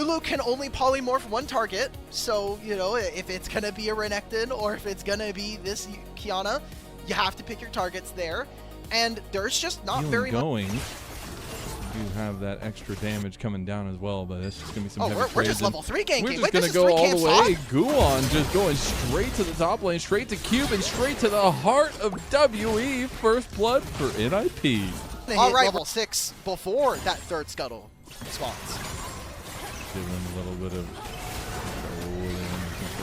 Lulu can only polymorph one target, so, you know, if it's going to be a Renekton or if it's going to be this Kiana, you have to pick your targets there. And there's just not very much. You have that extra damage coming down as well, but it's just going to be some heavy we're just level 3 ganking. We're just going to go all the way. Guwon just going straight to the top lane, straight to Cube, and straight to the heart of WE. First blood for NIP. All right, level 6 before that third scuttle spawns. Give him a little bit of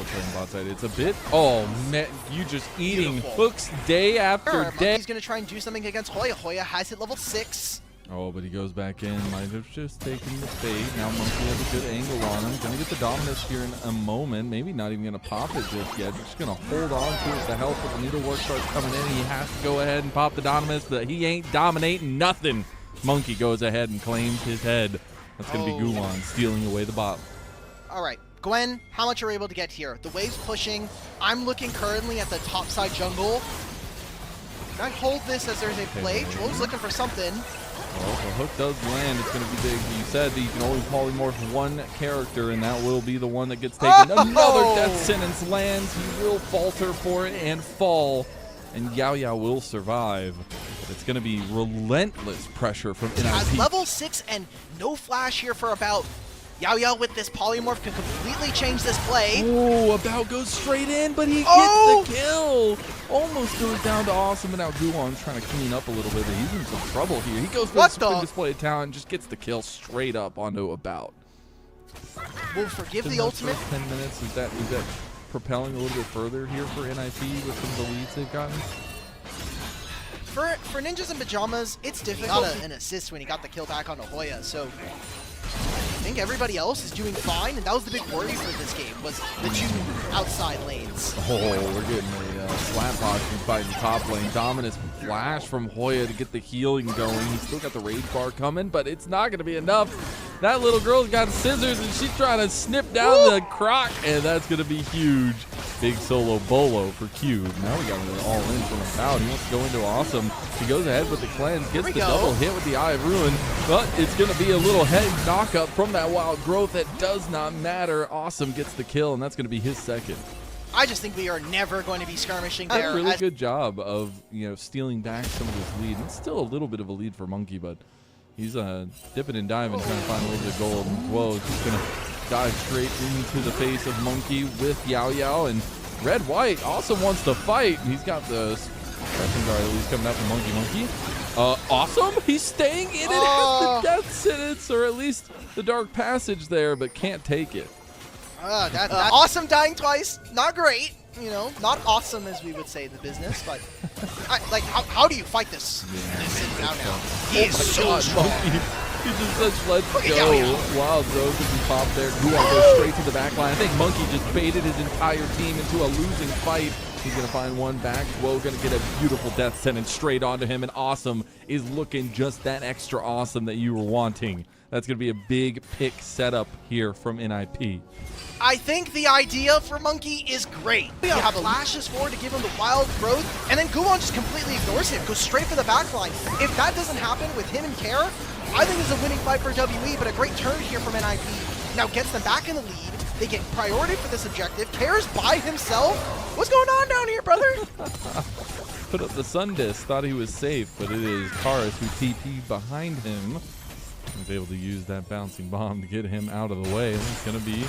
playing bot side. It's a bit, oh man, you just eating hooks day after day. He's going to try and do something against HOYA. HOYA has hit level 6. Oh, but he goes back in. Might have just taken the bait. Now Monki has a good angle on him. Gonna get the Dominus here in a moment. Maybe not even gonna pop it just yet. Just gonna hold on to it. The health of the needlework starts coming in. He has to go ahead and pop the Dominus, but he ain't dominating nothing. Monki goes ahead and claims his head. That's gonna be Guwon stealing away the bot. All right, Gwen, how much are you able to get here? The wave's pushing. I'm looking currently at the top side jungle. Can I hold this as there's a play? Zhuo's looking for something. Well, the hook does land. It's going to be big. You said that you can only polymorph one character, and that will be the one that gets taken. Another death sentence lands. He will falter for it and fall, and Yaoyao will survive. It's going to be relentless pressure from NIP. Has level 6 and no flash here for about. Yaoyao with this polymorph can completely change this play. Oh, About goes straight in, but he gets the kill. Almost goes down to Assum, and now Guwon's trying to clean up a little bit, but he's in some trouble here. He goes for the spin display of talent, just gets the kill straight up onto About. We'll forgive the ultimate. 10 minutes, is that propelling a little bit further here for NIP with some of the leads they've gotten? For Ninjas in Pyjamas, it's difficult. An assist when he got the kill back onto HOYA, so I think everybody else is doing fine, and that was the big worry for this game, was the 2 outside lanes. Oh, we're getting a slap box from fighting top lane. Dominus flash from HOYA to get the healing going. He's still got the rage bar coming, but it's not going to be enough. That little girl's got scissors, and she's trying to snip down the croc, and that's going to be huge. Big solo bolo for Cube. Now we got it all in from About. He wants to go into Assum. He goes ahead with the cleanse, gets the double hit with the Eye of Ruin, but it's going to be a little head knock-up from that wild growth. That does not matter. Assum gets the kill, and that's going to be his second. I just think we are never going to be skirmishing there. That's a really good job of, you know, stealing back some of this lead. It's still a little bit of a lead for Monki, but he's dipping and diving, trying to find a little bit of gold. Whoa, just going to dive straight into the face of Monki with Yaoyao, and Red-White also wants to fight. He's got the suppression guard at least coming out from Monki. Assum, he's staying in it, has the death sentence, or at least the dark passage there, but can't take it. That's Assum dying twice, not great. You know, not awesome as we would say in the business, but how do you fight this? Sitting down now. He is so strong. He just says, let's go. Wild throw could be popped there. Guwon goes straight to the back line. I think Monki just baited his entire team into a losing fight. He's going to find one back. Zhuo going to get a beautiful death sentence straight onto him, and Assum is looking just that extra awesome that you were wanting. That's going to be a big pick setup here from NIP. I think the idea for Monki is great. You have flashes forward to give him the wild growth, and then Guwon just completely ignores him, goes straight for the backline. If that doesn't happen with him and Kara, I think it's a winning fight for WE, but a great turn here from NIP. Now gets them back in the lead. They get priority for this objective. Kara's by himself. What's going on down here, brother? Put up the sun disc, thought he was safe, but it is Karis who TP'd behind him. Was able to use that bouncing bomb to get him out of the way. And it's going to be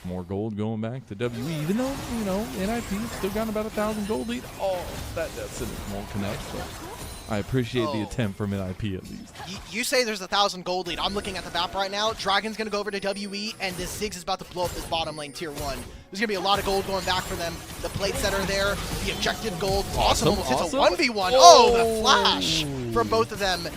more gold going back to WE, even though, you know, NIP still got about 1,000 gold lead. Oh, that sentence won't connect, but I appreciate the attempt from NIP at least. You say there's 1,000 gold lead. I'm looking at the map right now. Dragon's going to go over to WE, and this Ziggs is about to blow up this bottom lane tier 1. There's going to be a lot of gold going back for them. The plates that are there, the objective gold. Awesome. It's a 1v1. Oh, the flash from both of them.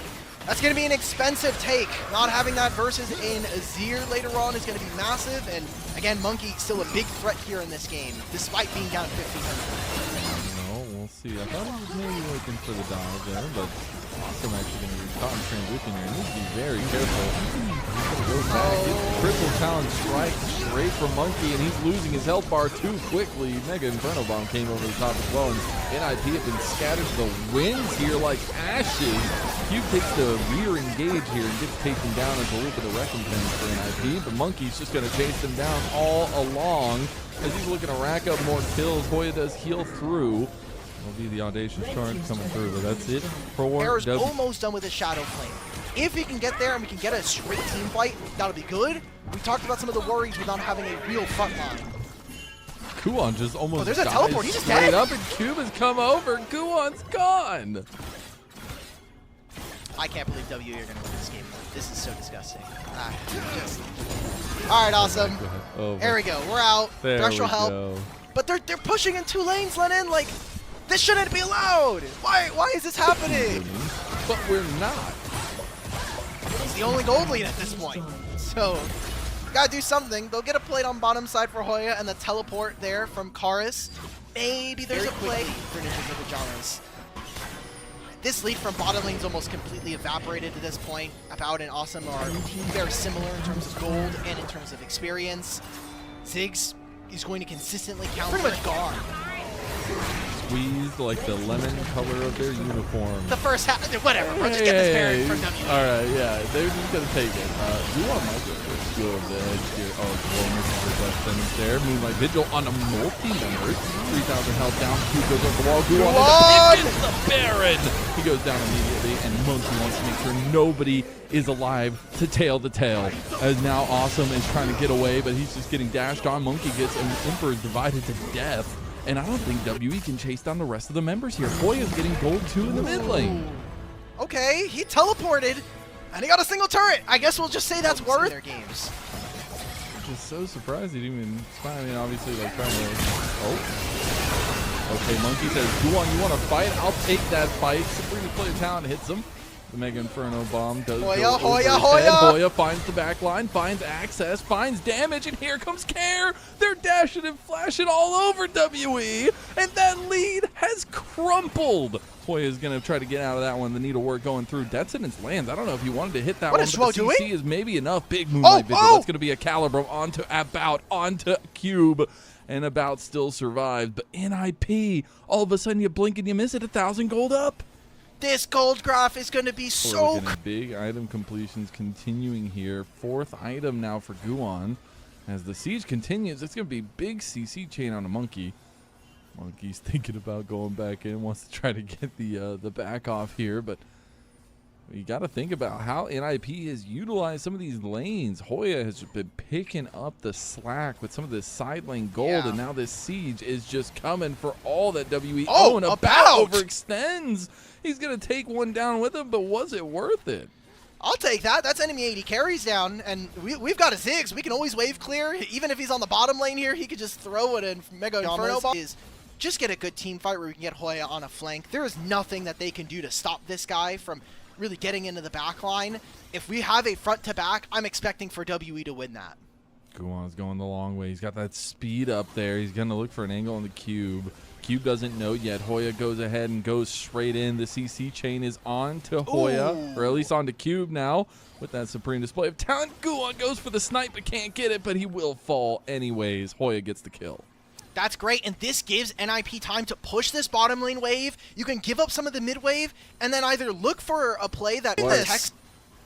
That's going to be an expensive take. Not having that versus in Azir later on is going to be massive. And again, Monki still a big threat here in this game, despite being down 1,500. We'll see. I thought he was maybe looking for the dive there, but Assum actually going to be caught in transition here. He needs to be very careful. Goes back, gets triple challenge strike straight from Monki, and he's losing his health bar too quickly. Mega Inferno Bomb came over the top as well, and NIP have been scattered to the winds here like ashes. Cube takes the rear engage here and gets taken down as a little bit of recompense for NIP, but Monki's just going to chase them down all along as he's looking to rack up more kills. HOYA does heal through. Will be the audacious charge coming through, but that's it for Erha's almost done with his Shadow Flame. If he can get there and we can get a straight team fight, that'll be good. We talked about some of the worries with not having a real front line. Guwon just almost there's a teleport. He's just straight dead. up, and Cube has come over. Guwon's gone. I can't believe WE are going to win this game. This is so disgusting. All right, awesome. Oh, there we go. We're out. there Threshold we help. go. But they're pushing in 2 lanes, Lennon. Like, this shouldn't be allowed. Why is this happening? But we're not. It's the only gold lead at this point. So, gotta do something. They'll get a plate on bottom side for HOYA and the teleport there from Karis. Maybe there's a play for Ninjas of Pyjamas. This lead from bottom lane's almost completely evaporated at this point. About and Assum are very similar in terms of gold and in terms of experience. Ziggs is going to consistently counter. Pretty much gone. Squeezed like the lemon color of their uniform. The first half, whatever. We'll just get this pairing from WE. All right, yeah, they're just gonna take it. Guwon might go over the edge here. Oh, Guwon misses the left sentence there. Moonlight Vigil on a multi-member. 3,000 health down. Cube goes over the wall. Guwon is the Baron. He goes down immediately, and Monki wants to make sure nobody is alive to tail the tail. As now Assum is trying to get away, but he's just getting dashed on. Monki gets an Emperor divided to death. And I don't think WE can chase down the rest of the members here. HOYA's getting gold 2 in the mid lane. Okay, he teleported, and he got a single turret. I guess we'll just say that's worth their games. Just so surprised he didn't even spy. I mean, obviously, like trying to. Oh. Okay, Monki says, Guwon, you want to fight? I'll take that fight. Supreme player talent hits him. The Mega Inferno Bomb does go over his head. HOYA finds the back line, finds access, finds damage, and here comes Care. They're dashing and flashing all over WE, and that lead has crumpled. HOYA is going to try to get out of that one. The needlework going through. Detsonance lands. I don't know if he wanted to hit that one, What is but Zhuo the doing? CC is maybe enough. Big Moonlight Vigil. That's going to be a Calibrum onto Cube. And About still survived, but NIP, all of a sudden you blink and you miss it. 1,000 gold up. This gold graph is going to be so. Big item completions continuing here. 4th item now for Guwon. As the siege continues, it's going to be big CC chain on a Monki. Monki's thinking about going back in, wants to try to get the back off here, but you got to think about how NIP has utilized some of these lanes. HOYA has been picking up the slack with some of this side lane gold, and now this siege is just coming for all that WE. Oh, and About overextends. He's going to take one down with him, but was it worth it? I'll take that. That's enemy 80 carries down, and we've got a Ziggs. We can always wave clear. Even if he's on the bottom lane here, he could just throw it in Mega Inferno Bomb. Just get a good team fight where we can get HOYA on a flank. There is nothing that they can do to stop this guy from really getting into the back line. If we have a front to back, I'm expecting for WE to win that. Guwon's going the long way. He's got that speed up there. He's going to look for an angle on the Cube. Cube doesn't know yet. HOYA goes ahead and goes straight in. The CC chain is on to HOYA, or at least on to Cube now with that supreme display of talent. Guwon goes for the snipe but can't get it, but he will fall anyways. HOYA gets the kill. That's great, and this gives NIP time to push this bottom lane wave. You can give up some of the mid wave, and then either look for a play that...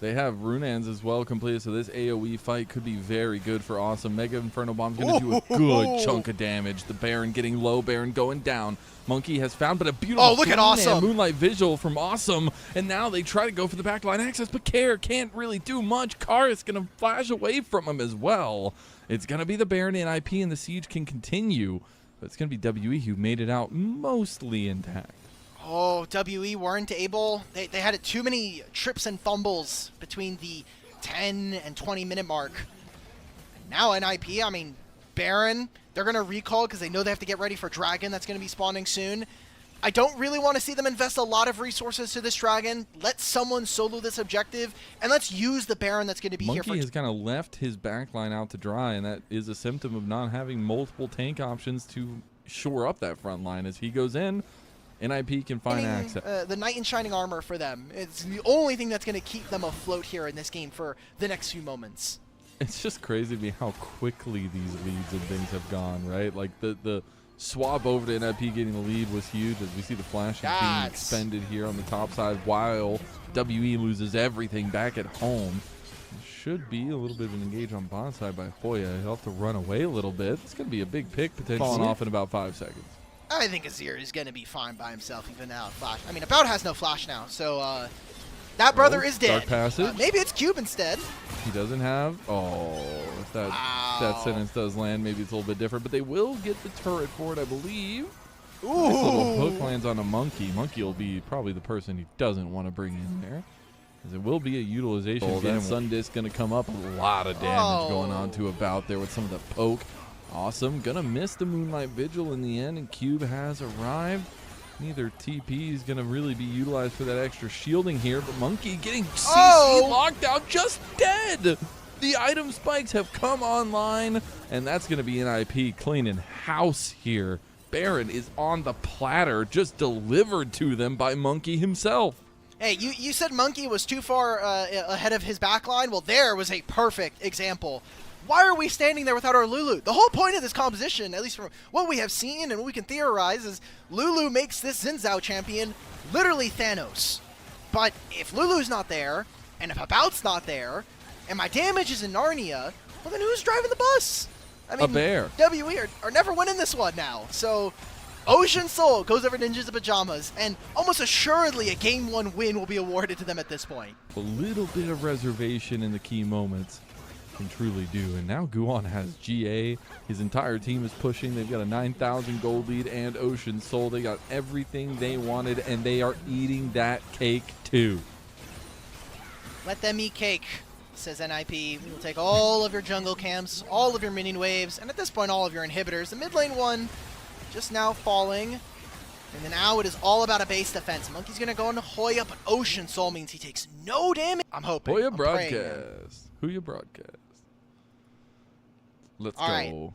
They have Runans as well completed, so this AoE fight could be very good for Assum. Mega Inferno Bomb's going to do a good chunk of damage. The Baron getting low, Baron going down. Monki has found, but a beautiful look at Assum. Moonlight Vigil from Assum, and now they try to go for the backline access, but Care can't really do much. Karis going to flash away from him as well. It's going to be the Baron NIP, and the siege can continue, but it's going to be WE who made it out mostly intact. Oh, WE weren't able. They had too many trips and fumbles between the 10 and 20 minute mark. And now NIP, I mean, Baron, they're going to recall because they know they have to get ready for Dragon that's going to be spawning soon. I don't really want to see them invest a lot of resources to this Dragon. Let someone solo this objective, and let's use the Baron that's going to be here for... Monki has kind of left his backline out to dry, and that is a symptom of not having multiple tank options to shore up that front line. As he goes in, NIP can find access. The knight in shining armor for them. It's the only thing that's going to keep them afloat here in this game for the next few moments. It's just crazy to me how quickly these leads and things have gone, right? Like the swap over to NIP getting the lead was huge, as we see the flash being expended here on the top side while WE loses everything back at home. Should be a little bit of an engage on bot side by HOYA. He'll have to run away a little bit. It's going to be a big pick potentially falling off in about 5 seconds. I think Azir is going to be fine by himself even now. Flash. I mean, About has no flash now, so that brother is dead. Dark passage. Maybe it's Cube instead. He doesn't have. Oh, if that sentence does land, maybe it's a little bit different. But they will get the turret for it, I believe. Ooh. Nice little poke lands on a Monki. Monki will be probably the person he doesn't want to bring in there, as it will be a utilization. Oh, that Sun Disc going to come up. A lot of damage going on to About there with some of the poke. Awesome. Gonna miss the Moonlight Vigil in the end, and Cube has arrived. Neither TP is gonna really be utilized for that extra shielding here, but Monki getting CC locked out, just dead. The item spikes have come online, and that's gonna be NIP cleaning house here. Baron is on the platter, just delivered to them by Monki himself. Hey, you said Monki was too far ahead of his backline. Well, there was a perfect example. Why are we standing there without our Lulu? The whole point of this composition, at least from what we have seen and what we can theorize, is Lulu makes this Xin Zhao champion literally Thanos. But if Lulu's not there, and if About's not there, and my damage is in Narnia, well then who's driving the bus? I mean, a bear. WE are never winning this one now. So Ocean Soul goes over Ninjas of Pyjamas, and almost assuredly a Game 1 win will be awarded to them at this point. A little bit of reservation in the key moments can truly do. And now Guwon has GA. His entire team is pushing. They've got a 9,000 gold lead and Ocean Soul. They got everything they wanted, and they are eating that cake too. Let them eat cake, says NIP. We will take all of your jungle camps, all of your minion waves, and at this point all of your inhibitors. The mid lane one just now falling, and then now it is all about a base defense. Monkey's gonna go into HOYA, but Ocean Soul means he takes no damage. I'm hoping. HOYA broadcast. Who you broadcast? Let's go.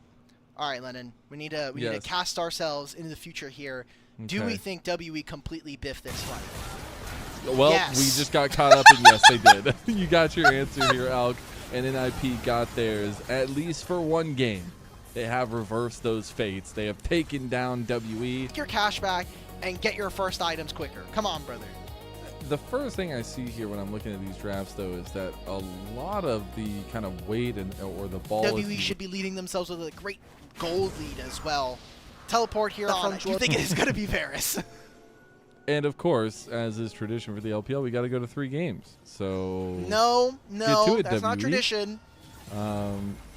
All right, Lennon. We need to cast ourselves into the future here. Okay. Do we think WE completely biffed this fight? Well, we just got caught up, and yes, they did. You got your answer here, Alk, and NIP got theirs, at least for one game. They have reversed those fates. They have taken down WE. Take your cash back and get your first items quicker. Come on, brother. The first thing I see here when I'm looking at these drafts, though, is that a lot of the kind of weight or the ball. WE should be leading themselves with a great gold lead as well. Teleport here on. Do you think it is going to be Varus? And of course, as is tradition for the LPL, we got to go to 3 games. So no, that's not tradition.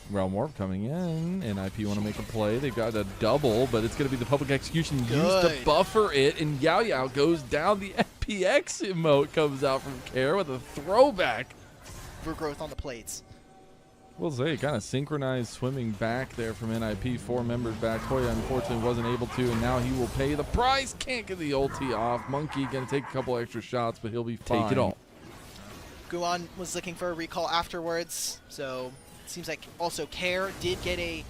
Realm Warp coming in, and NIP want to make a play. They've got a double, but it's going to be the public execution used to buffer it, and Yaoyao goes down. The FPX emote comes out from Care with a throwback. Growth on the plates. We'll say, kind of synchronized swimming back there from NIP. 4 members back. HOYA unfortunately wasn't able to, and now he will pay the price. Can't get the ulti off. Monki going to take a couple extra shots, but he'll be fine. Take it all. Guwon was looking for a recall afterwards, so it seems like also Care did get a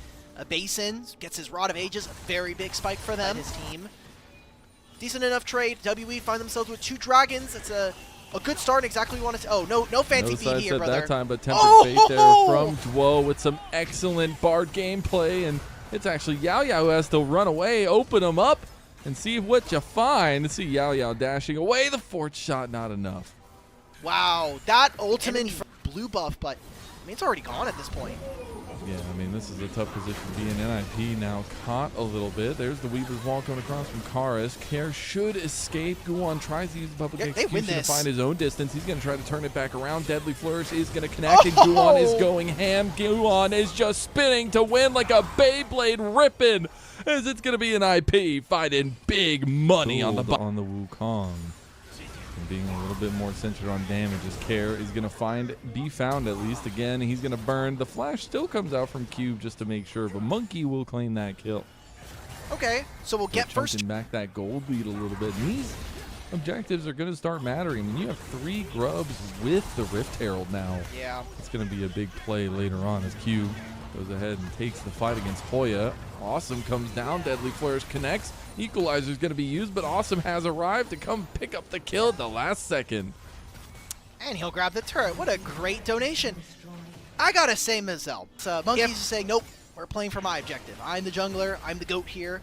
base in, gets his Rod of Ages, a very big spike for them. His team. Decent enough trade. WE find themselves with 2 dragons. It's a good start, exactly what we wanted to. Oh, no fancy feed here, brother. That time, but Tempered Fate there from Zhuo with some excellent Bard gameplay, and it's actually Yaoyao who has to run away, open him up, and see what you find. See Yaoyao dashing away. The 4th shot, not enough. Wow, that ultimate blue buff, but I mean, it's already gone at this point. Yeah, I mean, this is a tough position to be in. NIP now caught a little bit. There's the Weaver's Wall coming across from Karis. Care should escape. Guwon tries to use the public execution to find his own distance. He's going to try to turn it back around. Deadly Flourish is going to connect, and Guwon is going ham. Guwon is just spinning to win like a Beyblade ripping, as it's going to be an IP finding big money on the Wukong. And being a little bit more centered on damage, as Care is going to be found at least. Again, he's going to burn. The flash still comes out from Cube just to make sure, but Monki will claim that kill. Okay, so we'll get first. Back that gold lead a little bit. And these objectives are going to start mattering. I mean, you have 3 grubs with the Rift Herald now. Yeah. It's going to be a big play later on as Cube Goes ahead and takes the fight against HOYA. Awesome comes down. Deadly Flares connects. Equalizer is going to be used, but Awesome has arrived to come pick up the kill at the last second. And he'll grab the turret. What a great donation. I gotta say, Mazel. Monkeys is saying, nope, we're playing for my objective. I'm the jungler. I'm the GOAT here.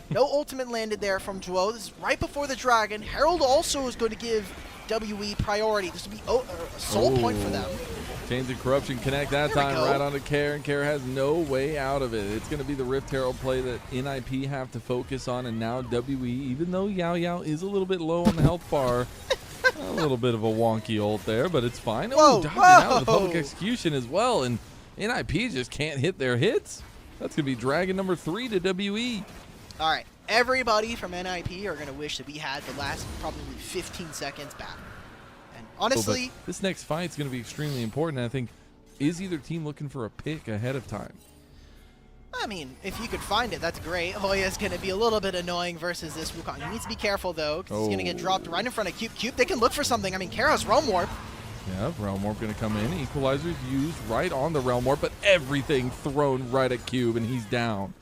No ultimate landed there from Zhuo. This is right before the dragon. Herald also is going to give WE priority. This will be a soul point for them. Chains of Corruption connect that time right onto Care, and Care has no way out of it. It's going to be the Rift Herald play that NIP have to focus on, and now WE, even though Yaoyao is a little bit low on the health bar, a little bit of a wonky ult there, but it's fine. Whoa, dodging out of the public execution as well, and NIP just can't hit their hits. That's going to be Dragon number 3 to WE. All right, everybody from NIP are going to wish that we had the last probably 15 seconds back. And honestly, this next fight is going to be extremely important. I think, is either team looking for a pick ahead of time? I mean, if you could find it, that's great. HOYA is going to be a little bit annoying versus this Wukong. He needs to be careful, though, because he's going to get dropped right in front of Cube. Cube, they can look for something. I mean, Kara's Realm Warp. Yeah, Realm Warp going to come in. Equalizer's used right on the Realm Warp, but everything thrown right at Cube, and he's down.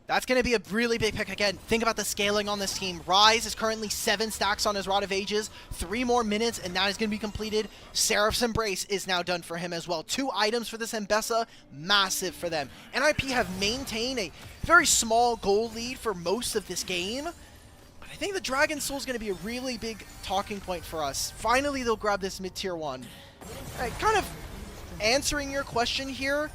That's going to be a really big pick. Again, think about the scaling on this team. Ryze is currently 7 stacks on his Rod of Ages. 3 more minutes, and that is going to be completed. Seraph's Embrace is now done for him as well. 2 items for this Mbessa. Massive for them. NIP have maintained a very small goal lead for most of this game. But I think the Dragon Soul is going to be a really big talking point for us. Finally, they'll grab this mid-tier 1. Kind of answering your question here,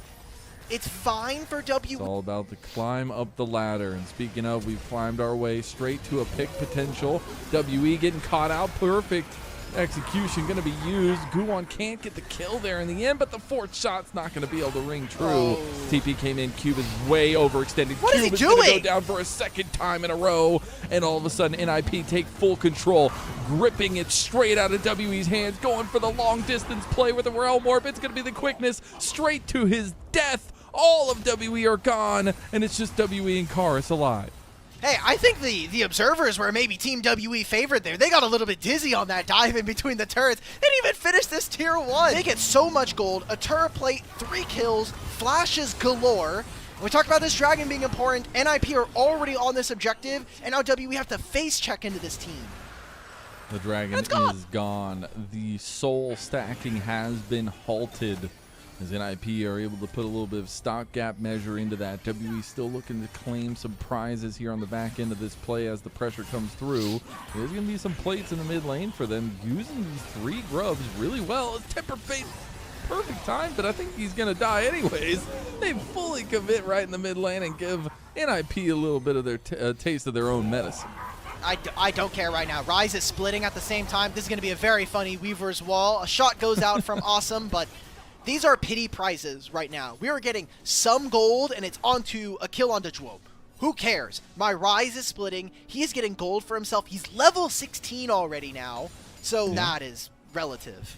it's fine for WE. It's all about the climb up the ladder. And speaking of, we've climbed our way straight to a pick potential. WE getting caught out. Perfect execution going to be used. Guwon can't get the kill there in the end, but the 4th shot's not going to be able to ring true. Oh. TP came in. Cube is way overextended. What Cube is he going doing? to go down for a 2nd time in a row, and all of a sudden NIP take full control, gripping it straight out of WE's hands, going for the long distance play with the Realm Warp. It's going to be the quickness straight to his death. All of WE are gone, and it's just WE and Karis alive. Hey, I think the observers were maybe Team WE favored there. They got a little bit dizzy on that dive in between the turrets. They didn't even finish this tier 1. They get so much gold, a turret plate, 3 kills, flashes galore. We talked about this dragon being important. NIP are already on this objective, and now WE have to face check into this team. The dragon is gone. The soul stacking has been halted, as NIP are able to put a little bit of stopgap measure into that. WE still looking to claim some prizes here on the back end of this play as the pressure comes through. There's going to be some plates in the mid lane for them, using these 3 grubs really well. Temper Fate, perfect time, but I think he's going to die anyways. They fully commit right in the mid lane and give NIP a little bit of their taste of their own medicine. I don't care right now. Ryze is splitting at the same time. This is going to be a very funny Weaver's Wall. A shot goes out from Assum, but these are pity prizes right now. We are getting some gold, and it's onto a kill onto Zhuo. Who cares? My Ryze is splitting. He's getting gold for himself. He's level 16 already now, so that is relative.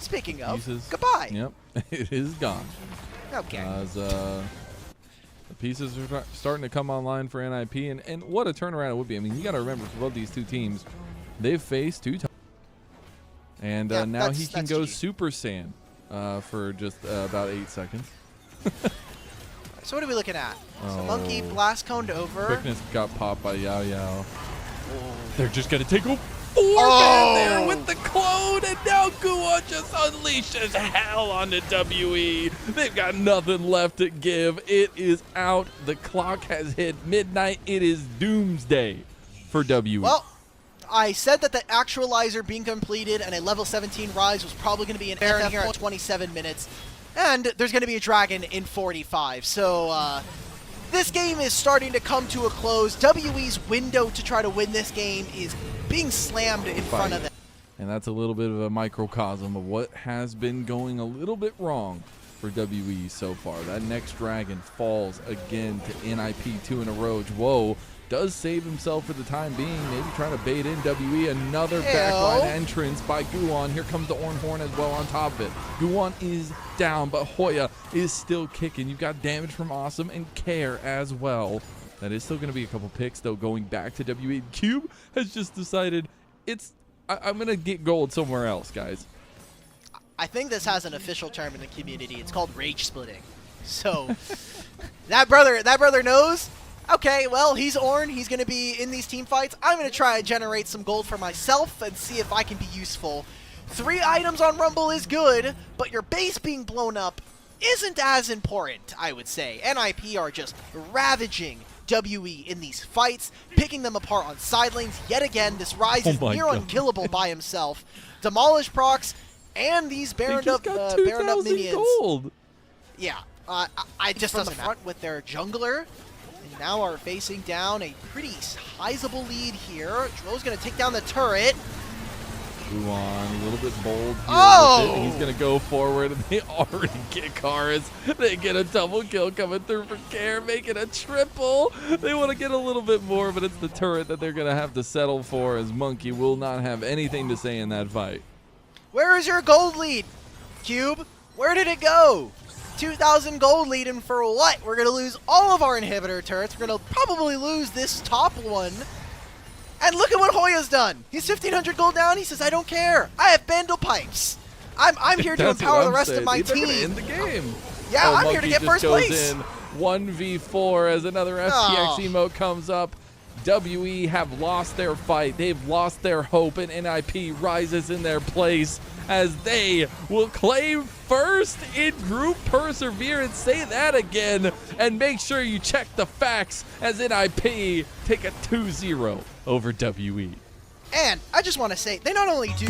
Speaking of, goodbye. Yep, it is gone. Okay. As the pieces are starting to come online for NIP, and what a turnaround it would be. I mean, you got to remember, for both these 2 teams, they've faced 2 times. And now he can go Super Saiyan for just about 8 seconds. So what are we looking at? So Monkey blast coned over. Quickness got popped by Yaoyao. They're just going to take a 4-man there with the clone, and now Guwon just unleashes hell onto WE. They've got nothing left to give. It is out. The clock has hit midnight. It is doomsday for WE. Well, I said that the actualizer being completed and a level 17 Ryze was probably going to be an error here at 27 minutes. And there's going to be a dragon in 45. So this game is starting to come to a close. WE's window to try to win this game is being slammed in front of them. And that's a little bit of a microcosm of what has been going a little bit wrong for WE so far. That next dragon falls again to NIP 2 in a row. Zhuo does save himself for the time being, maybe trying to bait in WE. Another backline entrance by Guwon. Here comes the Ornhorn as well on top of it. Guwon is down, but HOYA is still kicking. You've got damage from Assum and Care as well. That is still going to be a couple picks, though, going back to WE. Cube has just decided I'm going to get gold somewhere else, guys. I think this has an official term in the community. It's called rage splitting. So that brother knows. Okay, well, he's Ornn. He's going to be in these team fights. I'm going to try and generate some gold for myself and see if I can be useful. 3 items on Rumble is good, but your base being blown up isn't as important, I would say. NIP are just ravaging WE in these fights, picking them apart on side lanes. Yet again, this Ryze is near unkillable by himself. Demolish procs and these Baroned up minions. Gold. Yeah, I just doesn't front with their jungler. And now are facing down a pretty sizable lead here. Zhuo's going to take down the turret. Guwon, a little bit bold here. Oh! He's going to go forward, and they already get Karis. They get a double kill coming through for Care, making a triple. They want to get a little bit more, but it's the turret that they're going to have to settle for, as Monki will not have anything to say in that fight. Where is your gold lead, Cube? Where did it go? 2,000 gold lead, and for what? We're going to lose all of our inhibitor turrets. We're going to probably lose this top one. And look at what HOYA's done. He's 1,500 gold down. He says, I don't care. I have Bandle Pipes. I'm here to empower the rest of my team. In the game. Yeah, I'm here to get first place. 1v4 as another FTX emote comes up. WE have lost their fight. They've lost their hope, and NIP rises in their place as they will claim first in group perseverance. Say that again, and make sure you check the facts as NIP take a 2-0 over WE. And I just want to say, they not only do